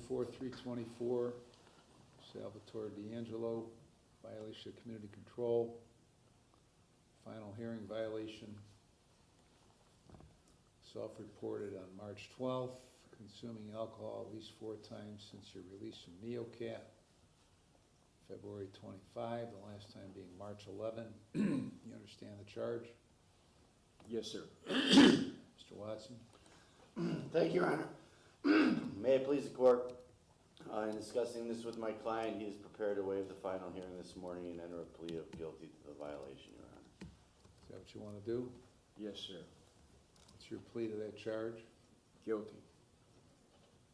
24-324, Salvatore D'Angelo, violation of community control, final hearing violation, self-reported on March 12th, consuming alcohol at least 4 times since your release from NeoCat, February 25, the last time being March 11. You understand the charge? Yes, sir. Mr. Watson? Thank you, Your Honor. May it please the court, in discussing this with my client, he is prepared to waive the final hearing this morning and enter a plea of guilty to the violation, Your Honor. Is that what you want to do? Yes, sir. What's your plea to that charge? Guilty.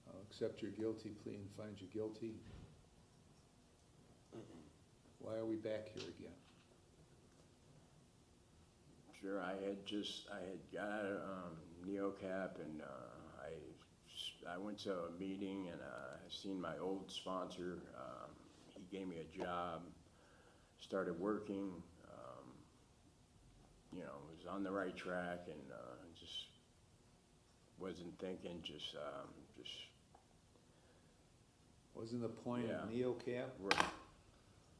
I'll accept your guilty plea and find you guilty. Why are we back here again? Sure, I had got NeoCap, and I went to a meeting, and I seen my old sponsor. He gave me a job, started working, you know, was on the right track, and just wasn't thinking, just Wasn't the point of Yeah. NeoCap Right.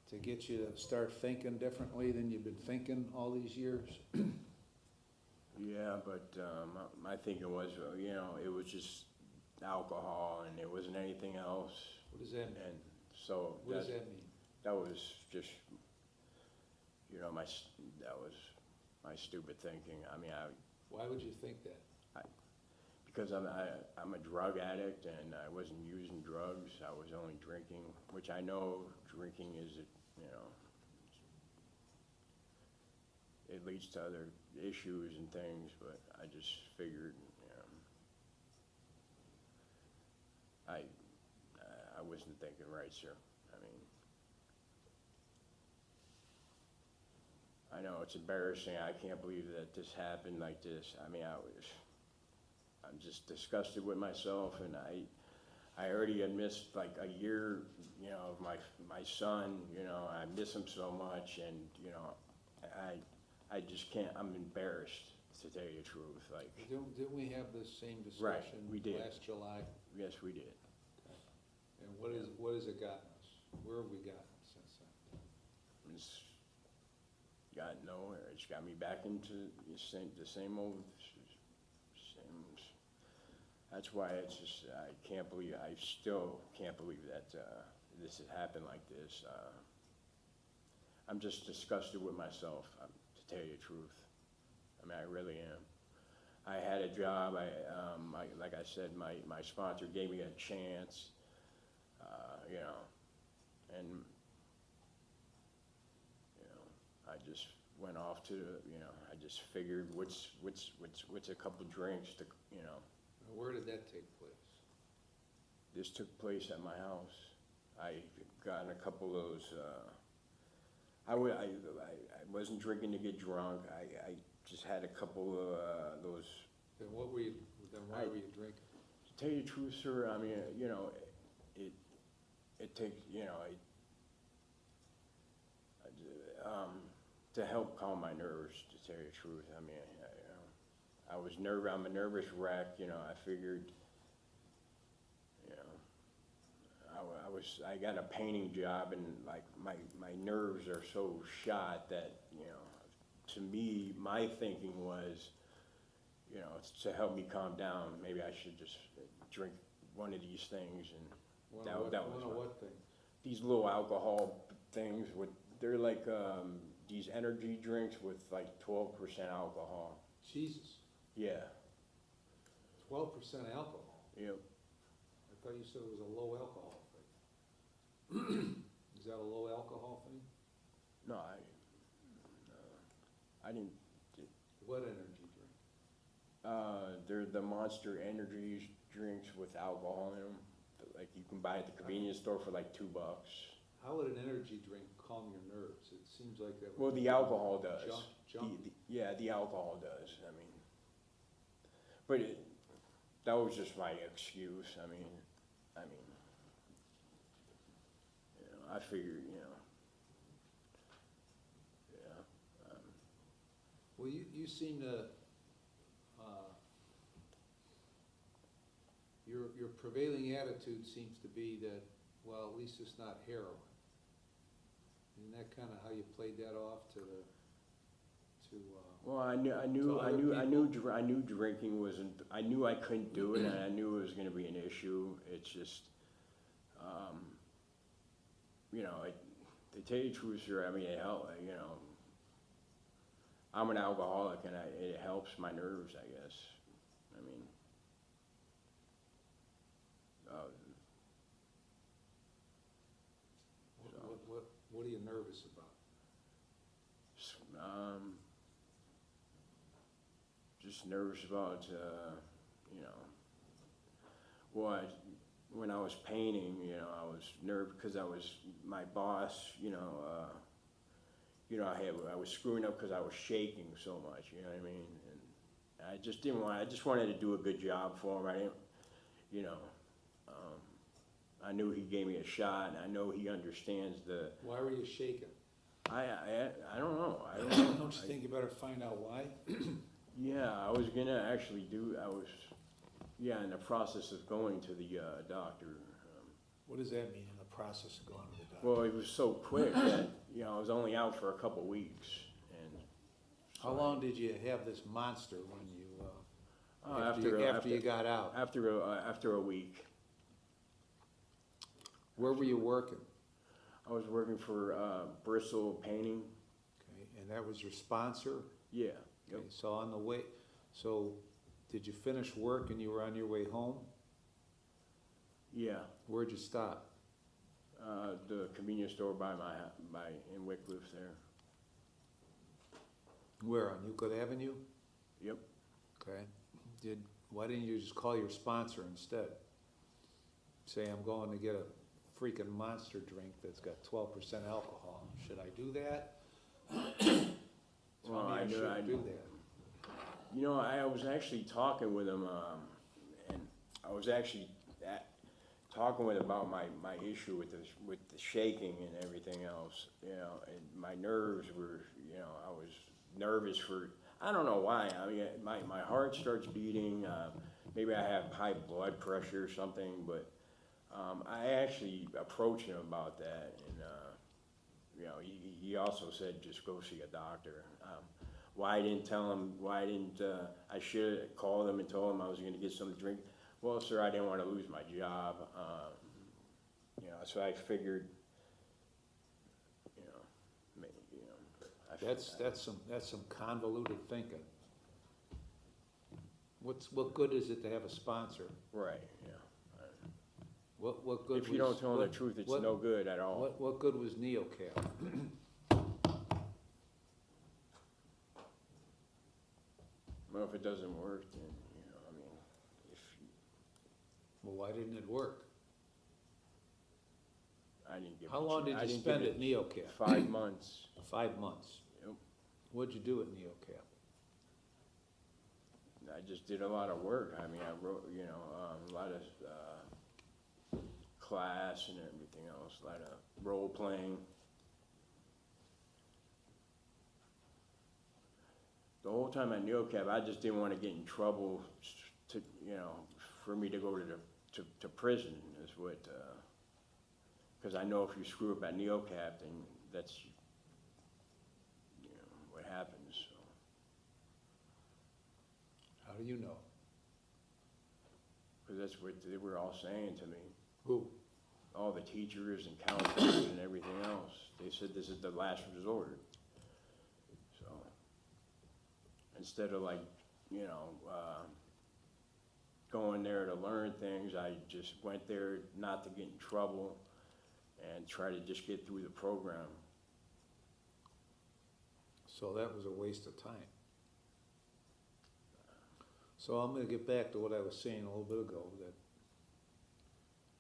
to get you to start thinking differently than you've been thinking all these years? Yeah, but my thinking was, you know, it was just alcohol, and there wasn't anything else. What does that mean? And so What does that mean? that was just, you know, that was my stupid thinking. I mean, Why would you think that? because I'm a drug addict, and I wasn't using drugs. I was only drinking, which I know drinking is, you know, it leads to other issues and things, but I just figured, you know, I wasn't thinking right, sir. I mean, I know it's embarrassing. I can't believe that this happened like this. I mean, I'm just disgusted with myself, and I already had missed like a year, you know, of my son. You know, I miss him so much, and you know, I just can't. I'm embarrassed, to tell you the truth. Like, Didn't we have this same discussion Right, we did. last July? yes, we did. Okay. And what has it gotten us? Where have we gotten since then? It's got nowhere. It's got me back into the same old. That's why it's just, I still can't believe that this has happened like this. I'm just disgusted with myself, to tell you the truth. I mean, I really am. I had a job, like I said, my sponsor gave me a chance, you know, and, you know, I just went off to, you know, I just figured what's a couple drinks to, you know. Where did that take place? This took place at my house. I gotten a couple of those, I wasn't drinking to get drunk. I just had a couple of those. Then why were you drinking? To tell you the truth, sir, I mean, you know, it takes, you know, to help calm my nerves, to tell you the truth. I mean, I'm a nervous wreck, you know. I figured, you know, I got a painting job, and like my nerves are so shot that, you know, to me, my thinking was, you know, to help me calm down, maybe I should just drink one of these things, and what thing? these little alcohol things they're like these energy drinks with like 12% alcohol. Jesus. Yeah. 12% alcohol. Yep. I thought you said it was a low alcohol thing. Is that a low alcohol thing? No, I didn't. What energy drink? They're the Monster energy drinks with alcohol in them. Like you can buy at the convenience store for like $2. How would an energy drink calm your nerves? It seems like that. Well, the alcohol does. Junk. Yeah, the alcohol does. I mean, but that was just my excuse. I mean, you know, I figured, you know, yeah. Well, you seem to, your prevailing attitude seems to be that, well, at least it's not heroin. Isn't that kinda how you played that off to the, Well, I knew drinking wasn't, I knew I couldn't do it, and I knew it was gonna be an issue. It's just, you know, to tell you the truth, sir, I mean, it helped, you know. I'm an alcoholic, and it helps my nerves, I guess. I mean, what are you nervous about? Just nervous about, you know, well, when I was painting, you know, I was nervous because my boss, you know, I was screwing up because I was shaking so much, you know what I mean? And I just wanted to do a good job for him. I didn't, you know, I knew he gave me a shot, and I know he understands the. Why were you shaking? I don't know. Don't you think you better find out why? Yeah, I was gonna actually in the process of going to the doctor. What does that mean, in the process of going to the doctor? Well, it was so quick that, you know, I was only out for a couple weeks, and. How long did you have this monster when you, After you got out? After a week. Where were you working? I was working for Bristol Painting. Okay, and that was your sponsor? Yeah. Yep. Okay, so on the way, so did you finish work and you were on your way home? Yeah. Where'd you stop? The convenience store in Wycliffe there. Where, on Euclid Avenue? Yep. Okay. Why didn't you just call your sponsor instead? Say, I'm going to get a freaking monster drink that's got 12% alcohol. Should I do that? Well, I shouldn't do that. You know, I was actually talking with him, and I was actually talking with him about my issue with the shaking and everything else. You know, and my nerves were, you know, I was nervous for, I don't know why. I mean, my heart starts beating. Maybe I have high blood pressure or something, but I actually approached him about that, and you know, he also said just go see a doctor. Why I didn't tell him? Why didn't I should have called him and told him I was going to get some drink? Well, sir, I didn't want to lose my job. You know, so I figured, you know, maybe, you know. That's some convoluted thinking. What good is it to have a sponsor? Right. Yeah. What good? If you don't tell him the truth, it's no good at all. What good was NeoCap? Well, if it doesn't work, then, you know, I mean, Well, why didn't it work? I didn't give. How long did you spend at NeoCap? 5 months. 5 months. Yep. What'd you do at NeoCap? I just did a lot of work. I mean, I wrote, you know, a lot of class and everything else, a lot of role playing. The whole time at NeoCap, I just didn't want to get in trouble to, you know, for me to go to prison is what, because I know if you screw up at NeoCap, then that's, you know, what happens, so. How do you know? Because that's what they were all saying to me. Who? All the teachers and counselors and everything else. They said this is the last resort. So, instead of like, you know, going there to learn things, I just went there not to get in trouble and try to just get through the program. So that was a waste of time. So I'm gonna get back to what I was saying a little bit ago, that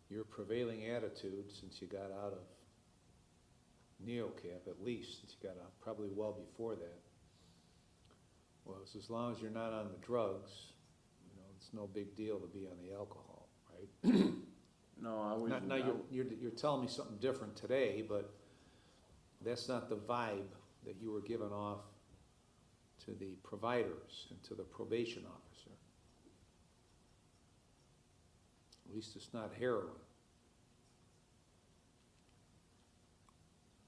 your prevailing attitude since you got out of NeoCap, at least since you got out, probably well before that, was as long as you're not on the drugs, you know, it's no big deal to be on the alcohol, right? No, I was Now you're telling me something different today, but that's not the vibe that you were giving off to the providers and to the probation officer. At least it's not heroin.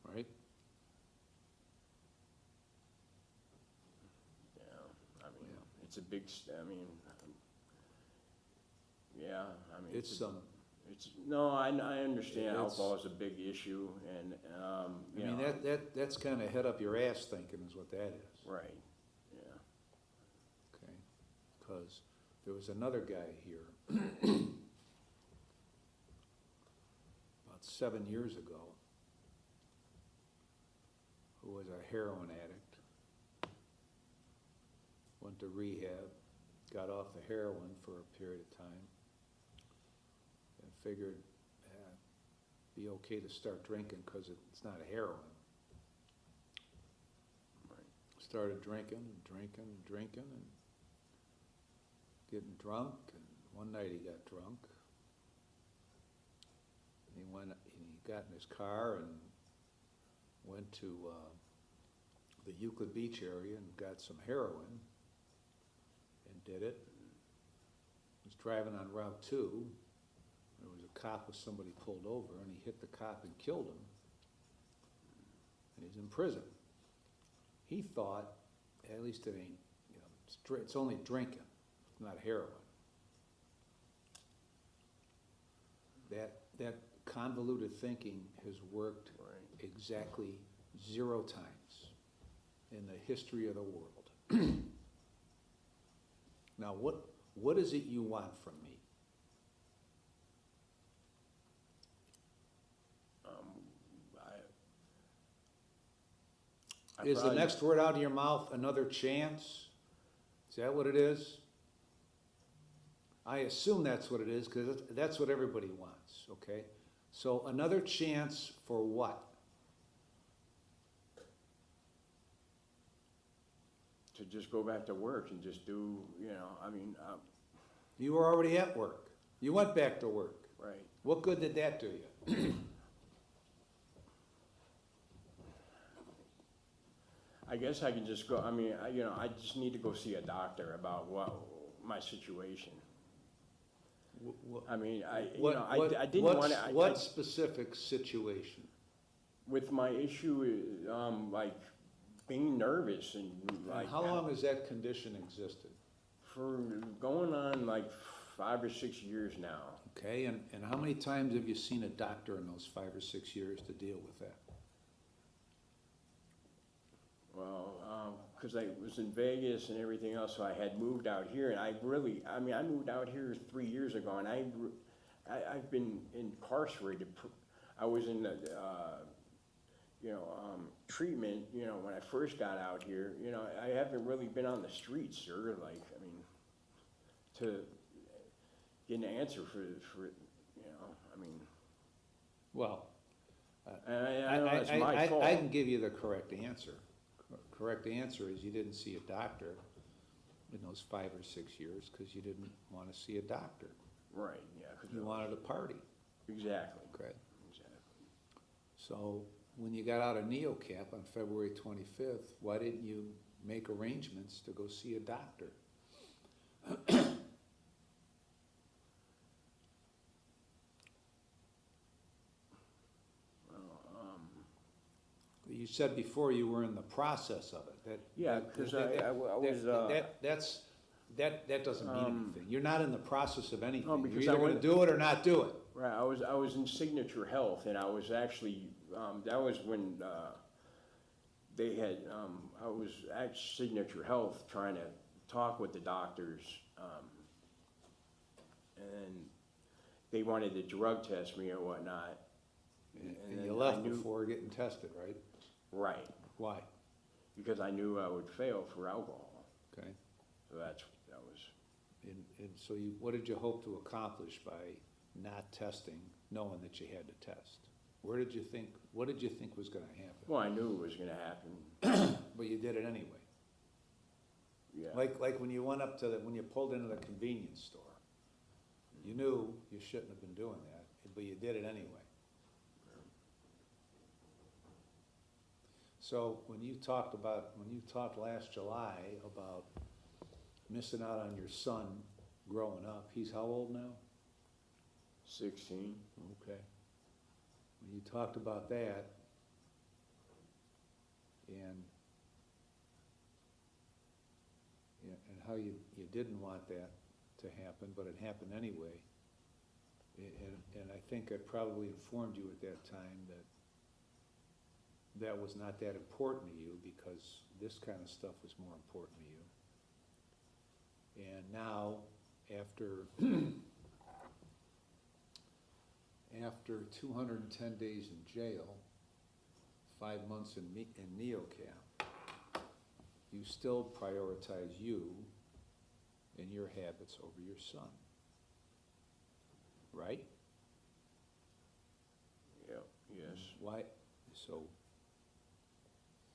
Right? Yeah, I mean, Yeah. it's a big, I mean, yeah, I mean. It's, No, I understand It's- alcohol is a big issue and, I you mean, know. that's kind of head up your ass thinking is what that is. Right, yeah. Okay, because there was another guy here about 7 years ago who was a heroin addict, went to rehab, got off the heroin for a period of time, and figured be okay to start drinking because it's not a heroin. Right. Started drinking and drinking and drinking and getting drunk, and one night he got drunk. He got in his car and went to the Euclid Beach area and got some heroin and did it. He was driving on Route 2. There was a cop with somebody pulled over, and he hit the cop and killed him. And he's in prison. He thought, at least it ain't, you know, it's only drinking, not heroin. That convoluted thinking has worked Right. exactly 0 times in the history of the world. Now, what is it you want from me? I Is the probably- next word out of your mouth another chance? Is that what it is? I assume that's what it is, because that's what everybody wants, okay? So another chance for what? To just go back to work and just do, you know, I mean, You were already at work. You went back to work. right. What good did that do you? I guess I can just go, I mean, you know, I just need to go see a doctor about my situation. I mean, I didn't want to. What specific situation? With my issue, like being nervous and like. And how long has that condition existed? For going on like 5 or 6 years now. Okay, and how many times have you seen a doctor in those 5 or 6 years to deal with that? Well, because I was in Vegas and everything else, so I had moved out here, and I moved out here 3 years ago, and I've been incarcerated. I was in the, treatment, you know, when I first got out here. You know, I haven't really been on the streets, sir. Like, I mean, to get an answer for, you know, I mean. Well, And I know it's my fault. I can give you the correct answer. Correct answer is you didn't see a doctor in those 5 or 6 years because you didn't want to see a doctor. Right, yeah. 'Cause You wanted a party. Exactly. Okay. Exactly. So when you got out of NeoCap on February 25th, why didn't you make arrangements to go see a doctor? You said before you were in the process of it. Yeah, because I was. That doesn't mean anything. You're not in the process of anything. No, You're because either I gonna went- do it or not do it. Right, I was in Signature Health, and I was actually, that was when, they had, I was at Signature Health trying to talk with the doctors, and they wanted to drug test me or whatnot. And then you I left knew- before getting tested, right? Right, Why? because I knew I would fail for alcohol, Okay. so that was, And so what did you hope to accomplish by not testing, knowing that you had to test? What did you think was gonna happen? well, I knew it was gonna happen, But you did it anyway. yeah. Like when you went up to when you pulled into the convenience store. You knew you shouldn't have been doing that, but you did it anyway. So when you talked last July about missing out on your son growing up, he's how old now? 16. Okay. When you talked about that, and how you didn't want that to happen, but it happened anyway. And I think I probably informed you at that time that that was not that important to you because this kind of stuff was more important to you. And now, after after 210 days in jail, 5 months in NeoCap, you still prioritize you and your habits over your son, right? Yep, yes. Why, so,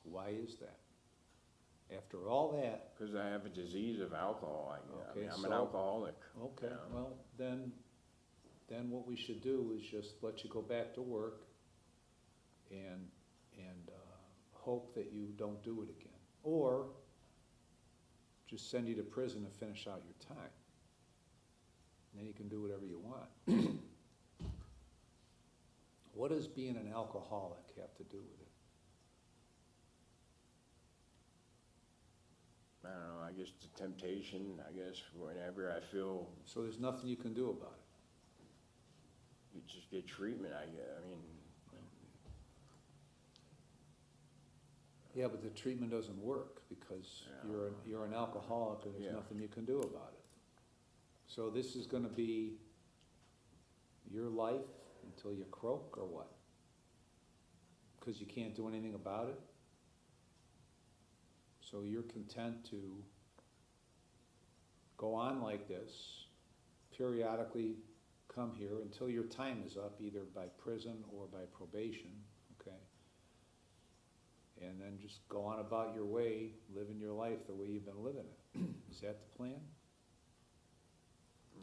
why is that? After all that, Because I have a disease of alcohol. I mean, Okay, I'm an so- alcoholic. okay, Yeah. well, then what we should do is just let you go back to work and hope that you don't do it again. Or just send you to prison to finish out your time. And then you can do whatever you want. What does being an alcoholic have to do with it? I don't know, I guess the temptation, I guess, whenever I feel So there's nothing you can do about it. you just get treatment, I mean, Yeah, but the treatment doesn't work because Yeah. you're an alcoholic and there's Yeah. nothing you can do about it. So this is gonna be your life until you croak or what? Because you can't do anything about it? So you're content to go on like this, periodically come here until your time is up, either by prison or by probation, okay? And then just go on about your way, living your life the way you've been living it. Is that the plan?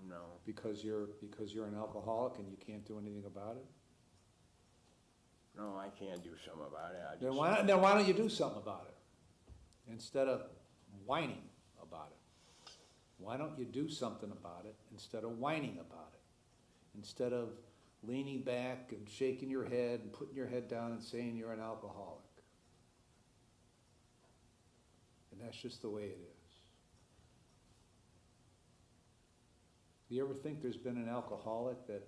no. Because you're an alcoholic and you can't do anything about it? No, I can't do something about it. I Then just, why don't you do something about it? Instead of whining about it. Why don't you do something about it instead of whining about it? Instead of leaning back and shaking your head and putting your head down and saying you're an alcoholic. And that's just the way it is. Do you ever think there's been an alcoholic that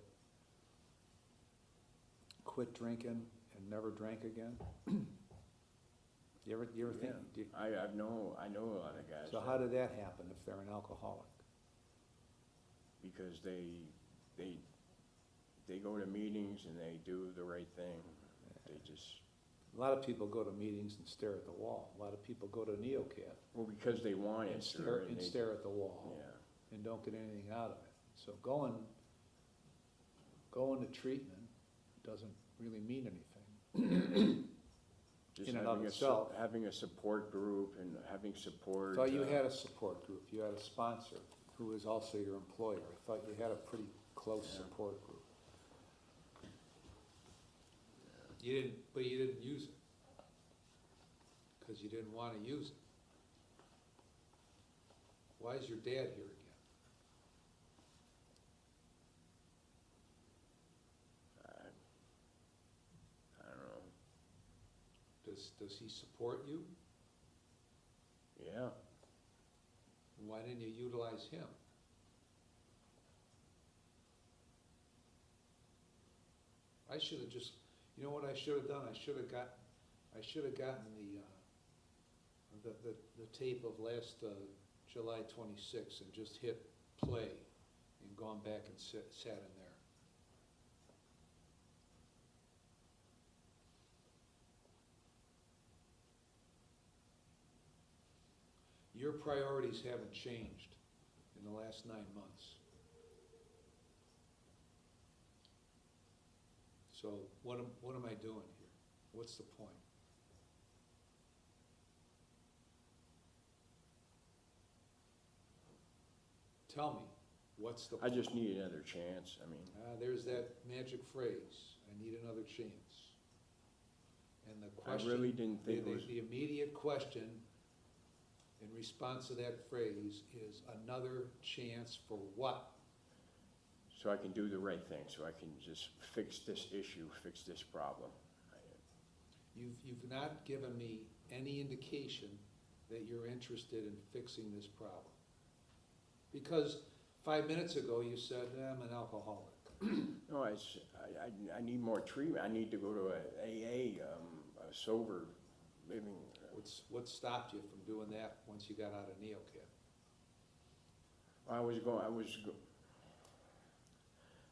quit drinking and never drank again? You ever think? yeah. I know a lot of guys. So how did that happen if they're an alcoholic? Because they go to meetings and they do the right thing. They just, A lot of people go to meetings and stare at the wall. A lot of people go to NeoCap well, because they want it, and sir. they- stare at the wall Yeah, and don't get anything out of it. So going to treatment doesn't really mean anything. just In and of having itself. having a support group and having support. I thought you had a support group. You had a sponsor who is also your employer. I thought you had a pretty close Yeah. support group. But you didn't use it. Because you didn't want to use it. Why is your dad here again? I don't know. Does he support you? Yeah, Why didn't you utilize him? I should have just, you know what I should have done? I should have gotten the tape of last July 26th and just hit play and gone back and sat in there. Your priorities haven't changed in the last 9 months. So what am I doing here? What's the point? Tell me, what's the I point? just need another chance, I mean, There's that magic phrase, I need another chance. And the I question. really didn't think it was, The immediate question in response to that phrase is another chance for what? so I can do the right thing, so I can just fix this issue, fix this problem. You've not given me any indication that you're interested in fixing this problem. Because 5 minutes ago, you said, I'm an alcoholic. No, I need more treatment. I need to go to a AA, a sober living. What stopped you from doing that once you got out of NeoCat?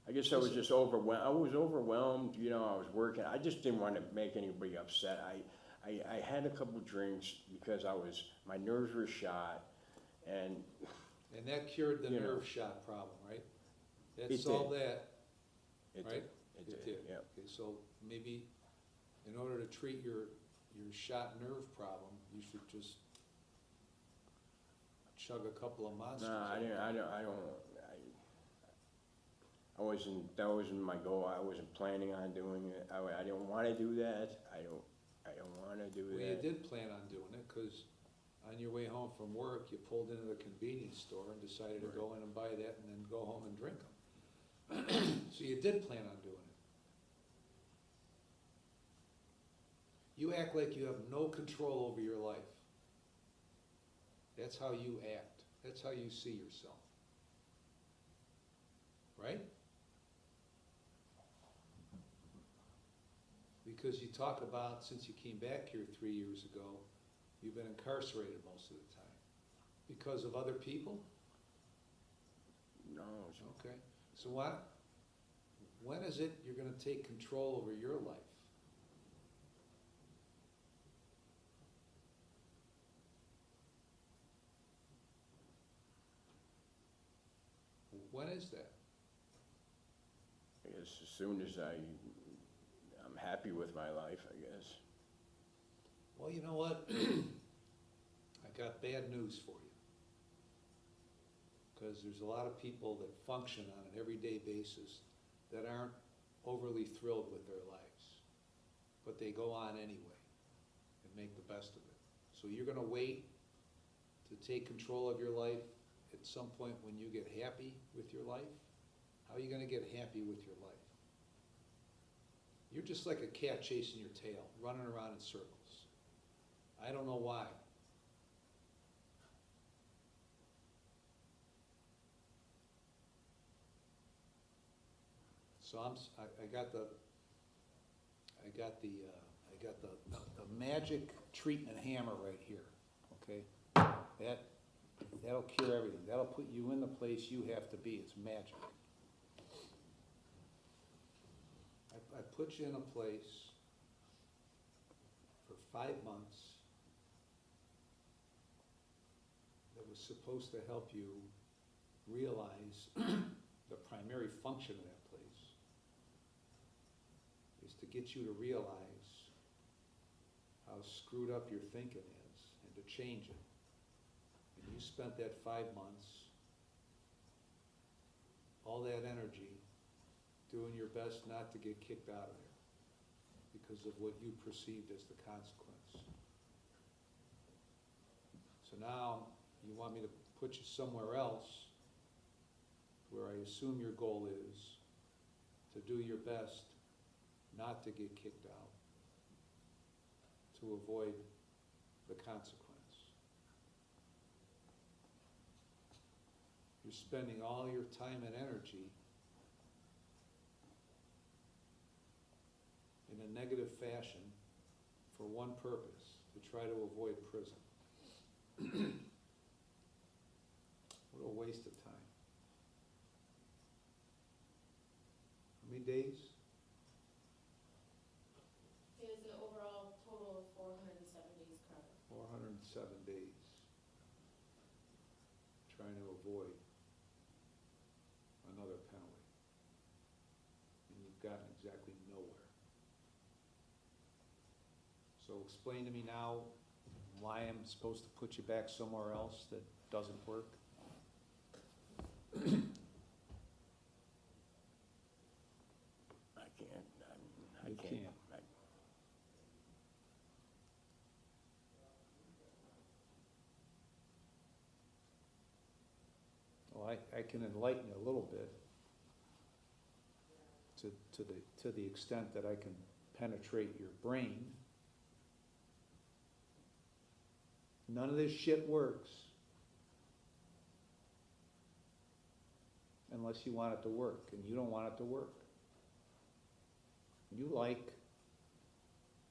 I guess I was just overwhelmed. I was overwhelmed, you know, I was working. I just didn't want to make anybody upset. I had a couple drinks because my nerves were shot, and that cured the You know. nerve shot problem, right? That It solved did. that, it right? did, it did, yeah. Okay, so maybe in order to treat your shot nerve problem, you should just chug a couple of monsters. No, that wasn't my goal. I wasn't planning on doing it. I didn't want to do that. I don't want to do Well, you that. did plan on doing it, because on your way home from work, you pulled into the convenience store and decided to go in and buy that and then go home and drink them. So you did plan on doing it. You act like you have no control over your life. That's how you act. That's how you see yourself. Right? Because you talk about, since you came back here 3 years ago, you've been incarcerated most of the time. Because of other people? No, Okay. So when is it you're gonna take control over your life? When is that? I guess as soon as I'm happy with my life, I guess. Well, you know what? I got bad news for you. Because there's a lot of people that function on an everyday basis that aren't overly thrilled with their lives. But they go on anyway and make the best of it. So you're gonna wait to take control of your life at some point when you get happy with your life? How are you gonna get happy with your life? You're just like a cat chasing your tail, running around in circles. I don't know why. So I got the magic treatment hammer right here, okay? That'll cure everything. That'll put you in the place you have to be. It's magic. I put you in a place for 5 months that was supposed to help you realize the primary function of that place is to get you to realize how screwed up your thinking is and to change it. And you spent that 5 months, all that energy, doing your best not to get kicked out of there because of what you perceived as the consequence. So now you want me to put you somewhere else where I assume your goal is to do your best not to get kicked out, to avoid the consequence. You're spending all your time and energy in a negative fashion for one purpose, to try to avoid prison. What a waste of time. How many days? It is an overall total of 407 days credit. 407 days. Trying to avoid another penalty. And you've gotten exactly nowhere. So explain to me now why I'm supposed to put you back somewhere else that doesn't work? I can't. You can't. Well, I can enlighten you a little bit. to the extent that I can penetrate your brain. None of this shit works unless you want it to work, and you don't want it to work. You like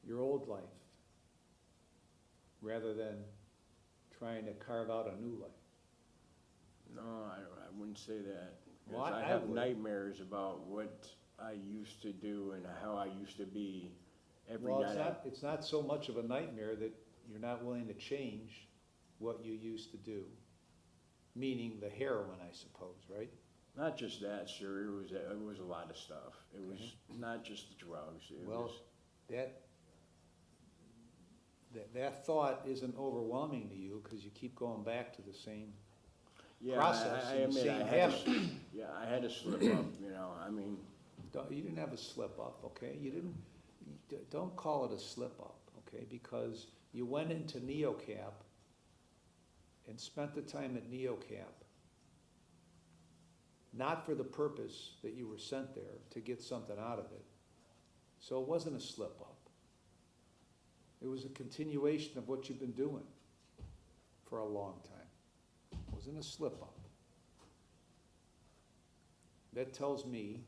your old life rather than trying to carve out a new life. No, I wouldn't say that. Well, Because I I have would. nightmares about what I used to do and how I used to be every Well, night. it's not so much of a nightmare that you're not willing to change what you used to do, meaning the heroin, I suppose, right? Not just that, sir, it was a lot of stuff. It was not just the drugs, it Well, was, that thought isn't overwhelming to you because you keep going back to the same yeah, process I and admit, same I had habit. to, yeah, I had to slip up, you know, I mean, You didn't have a slip up, okay? Don't call it a slip up, okay? Because you went into NeoCap and spent the time at NeoCap, not for the purpose that you were sent there to get something out of it. So it wasn't a slip up. It was a continuation of what you've been doing for a long time. It wasn't a slip up. That tells me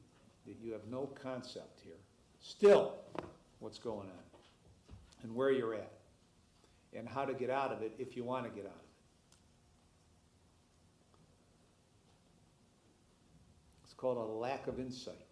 that you have no concept here, still, what's going on and where you're at and how to get out of it if you want to get out of it. It's called a lack of insight.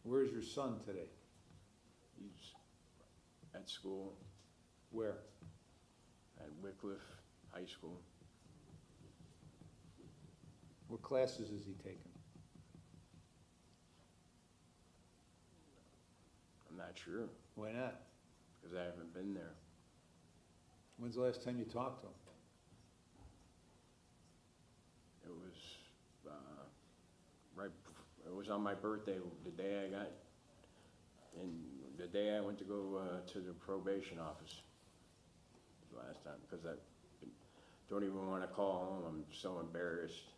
Where's your son today? he's at school, Where? at Wycliffe High School. What classes is he taking? I'm not sure, Why not? because I haven't been there. When's the last time you talked to him? It was, it was on my birthday, the day I got, and the day I went to go, to the probation office. The last time, because I don't even want to call home, I'm so embarrassed.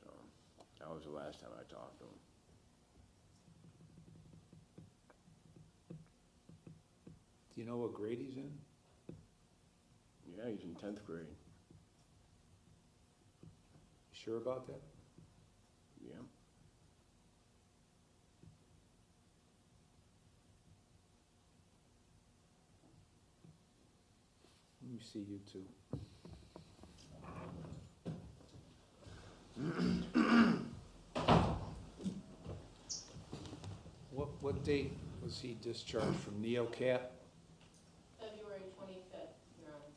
So, that was the last time I talked to him. Do you know what grade he's in? Yeah, he's in 10th grade. You sure about that? Yeah. Let me see you two. What date was he discharged from NeoCap? February 25th, Your Honor.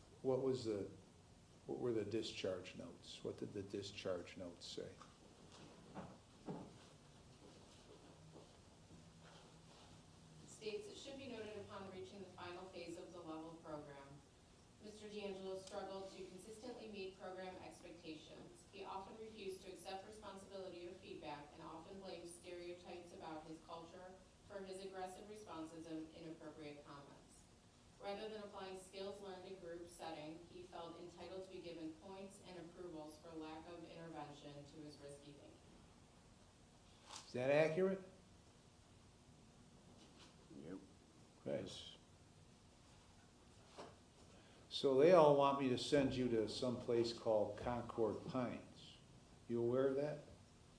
What were the discharge notes? What did the discharge notes say? States, it should be noted upon reaching the final phase of the level program, Mr. D'Angelo struggled to consistently meet program expectations. He often refused to accept responsibility or feedback and often blamed stereotypes about his culture for his aggressive responses and inappropriate comments. Rather than applying skills learned in group setting, he felt entitled to be given points and approvals for lack of intervention to his risky thinking. Is that accurate? Yep. Okay. Yes. So they all want me to send you to some place called Concord Pines. You aware of that?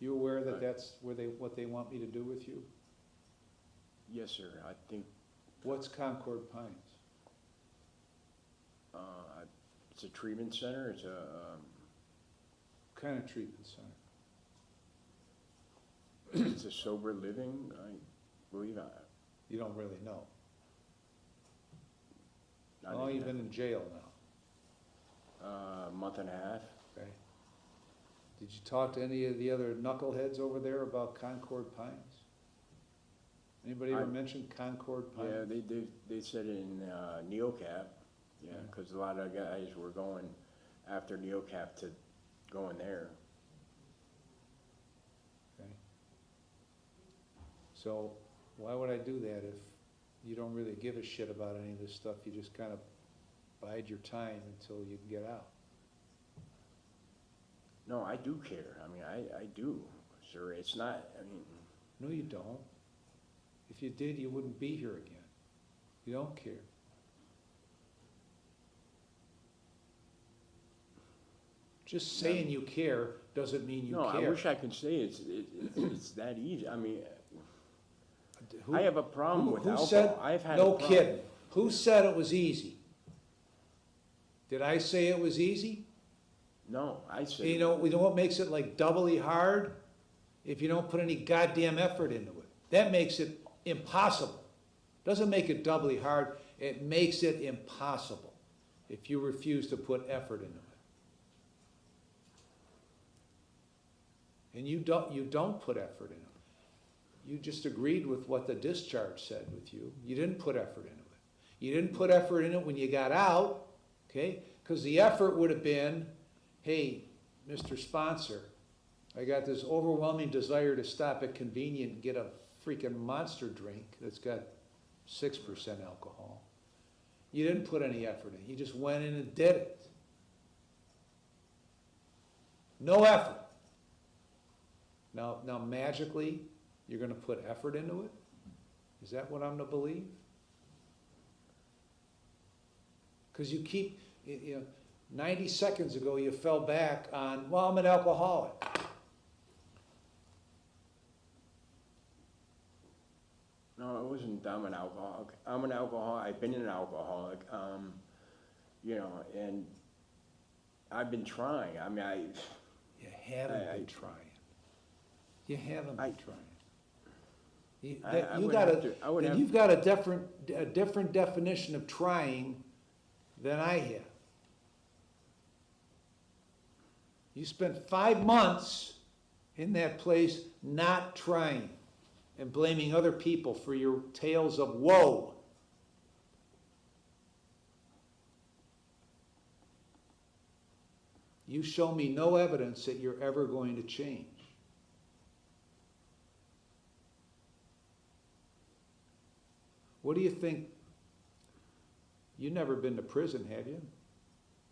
You aware that Right. that's what they want me to do with you? Yes, sir. I think What's Concord Pines? it's a treatment center. It's a, What kind of treatment center? it's a sober living, I believe. You don't really know. Not How long you exact- been in jail now? A month and a half. Okay. Did you talk to any of the other knuckleheads over there about Concord Pines? Anybody ever I- mentioned Concord Pines? Yeah, they said in Neocap, yeah, Yeah. because a lot of guys were going after Neocap to go in there. Okay. So why would I do that if you don't really give a shit about any of this stuff? You just kind of bide your time until you can get out. No, I do care. I mean, I do, sir. It's not, I mean, No, you don't. If you did, you wouldn't be here again. You don't care. Just saying you care doesn't mean you no, care. I wish I could say it's that easy. I mean, Who- I have a problem with who alcohol. said- I've had a No problem. kidding. Who said it was easy? Did I say it was easy? No, I said. You know what makes it like doubly hard? If you don't put any goddamn effort into it. That makes it impossible. Doesn't make it doubly hard, it makes it impossible if you refuse to put effort into it. And you don't put effort into it. You just agreed with what the discharge said with you. You didn't put effort into it. You didn't put effort in it when you got out, okay? Because the effort would have been, hey, Mr. Sponsor, I got this overwhelming desire to stop at Convenient and get a freaking monster drink that's got 6% alcohol. You didn't put any effort in. You just went in and did it. No effort. Now magically, you're gonna put effort into it? Is that what I'm to believe? Because you keep, you know, 90 seconds ago you fell back on, well, I'm an alcoholic. No, it wasn't, I'm an alcoholic. I'm an alcoholic, I've been an alcoholic, you know, and I've been trying. I mean, You haven't I- been trying. You haven't I- been trying. You, I you would got have to- I would have- you've got a different definition of trying than I have. You spent 5 months in that place not trying and blaming other people for your tales of woe. You show me no evidence that you're ever going to change. What do you think? You've never been to prison, have you?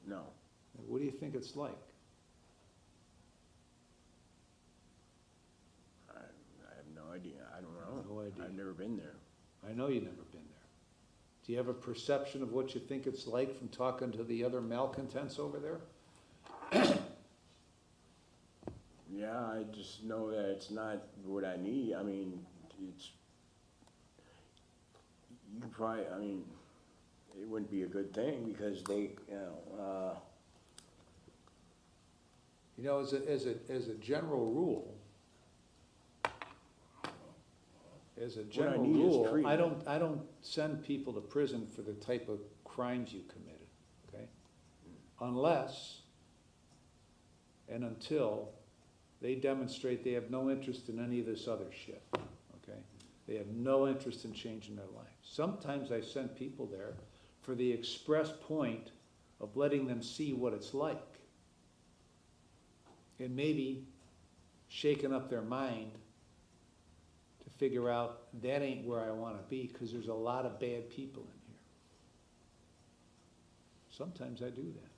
no. What do you think it's like? I have no idea. I don't know. No idea. I've never been there. I know you've never been there. Do you have a perception of what you think it's like from talking to the other malcontents over there? Yeah, I just know that it's not what I need. I mean, it's, you probably, I mean, it wouldn't be a good thing because they, You know, as a general rule, as a general need is rule, treatment. I don't send people to prison for the type of crimes you committed, okay? Unless and until they demonstrate they have no interest in any of this other shit, okay? They have no interest in changing their life. Sometimes I send people there for the express point of letting them see what it's like. And maybe shaking up their mind to figure out that ain't where I want to be, because there's a lot of bad people in here. Sometimes I do that.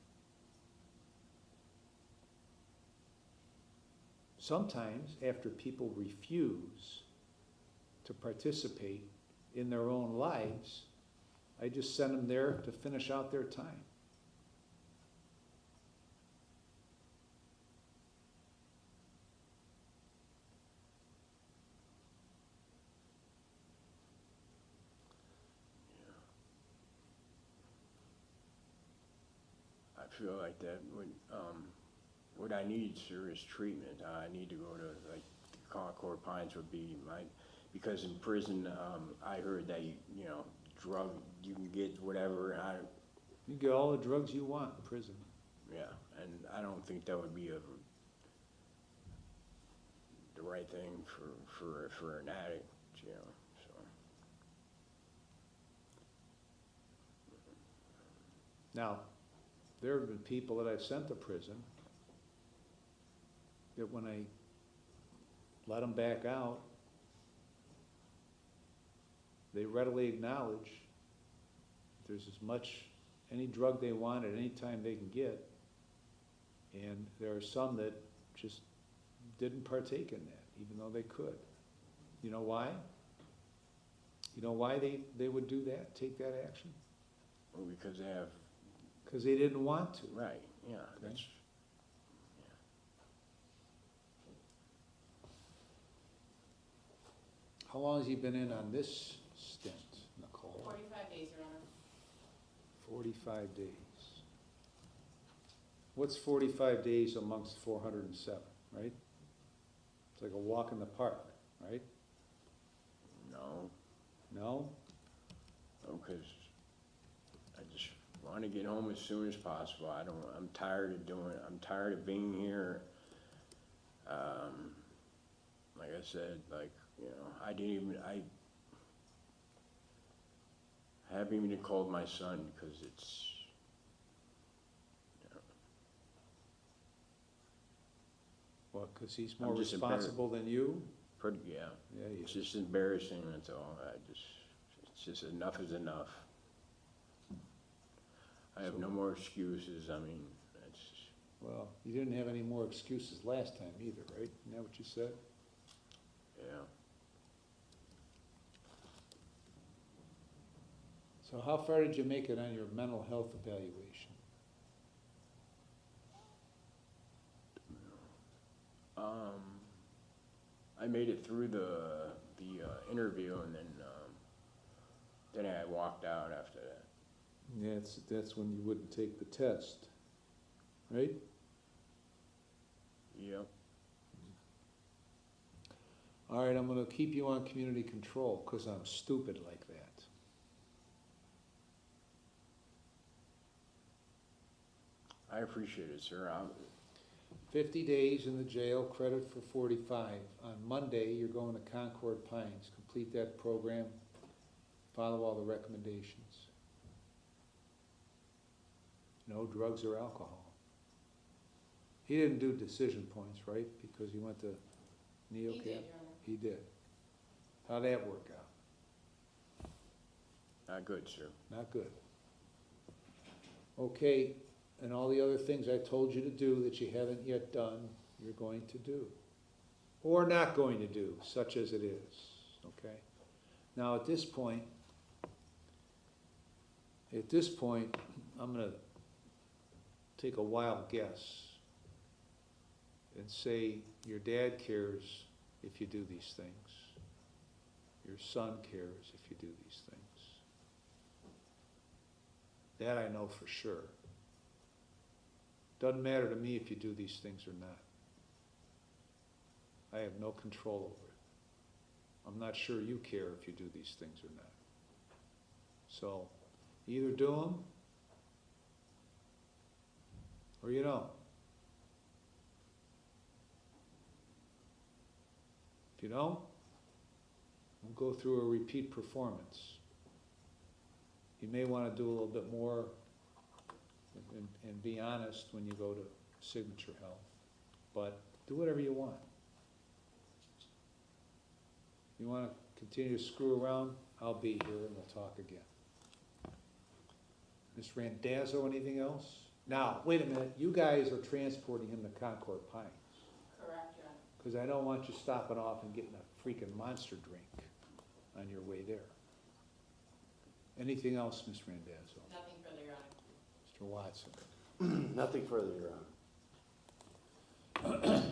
Sometimes, after people refuse to participate in their own lives, I just send them there to finish out their time. I feel like that would, what I need, sir, is treatment. I need to go to, like, Concord Pines would be my, because in prison, I heard that, you know, drug, you can get whatever, and You get all the drugs you want in prison. yeah, and I don't think that would be the right thing for an addict, you know, so. Now, there have been people that I've sent to prison that when I let them back out, they readily acknowledge there's as much, any drug they want at any time they can get. And there are some that just didn't partake in that, even though they could. You know why? You know why they would do that, take that action? Well, because they have, Because they didn't want to. right, yeah, Okay. that's, How long has he been in on this stint, Nicole? 45 days, Your Honor. 45 days. What's 45 days amongst 407, right? It's like a walk in the park, right? no, No? because I just want to get home as soon as possible. I'm tired of doing it. I'm tired of being here. Like I said, like, you know, I haven't even called my son because it's, you know, What, because he's more just responsible than you? pretty, yeah. Yeah, he It's is. just embarrassing, that's all. It's just enough is enough. I have no more excuses. I mean, it's, Well, you didn't have any more excuses last time either, right? Isn't that what you said? yeah. So how far did you make it on your mental health evaluation? I made it through the interview, and then I walked out after that. Yeah, that's when you wouldn't take the test, right? Yep. All right, I'm gonna keep you on community control, because I'm stupid like that. I appreciate it, sir. 50 days in the jail, credit for 45. On Monday, you're going to Concord Pines. Complete that program, follow all the recommendations. No drugs or alcohol. He didn't do decision points, right? Because he went to NeoCap? He did, Your Honor. He did. How'd that work out? Not good, sir. Not good. Okay, and all the other things I told you to do that you haven't yet done, you're going to do. Or not going to do, such as it is, okay? Now, at this point, I'm gonna take a wild guess and say your dad cares if you do these things. Your son cares if you do these things. That I know for sure. Doesn't matter to me if you do these things or not. I have no control over it. I'm not sure you care if you do these things or not. So, either do them, or you don't. If you don't, we'll go through a repeat performance. You may want to do a little bit more and be honest when you go to Signature Health, but do whatever you want. You want to continue to screw around, I'll be here and we'll talk again. Ms. Randazzo, anything else? Now, wait a minute, you guys are transporting him to Concord Pines, Correct, Your Honor. because I don't want you stopping off and getting a freaking monster drink on your way there. Anything else, Ms. Randazzo? Nothing further, Your Honor. Mr. Watson? Nothing further, Your Honor.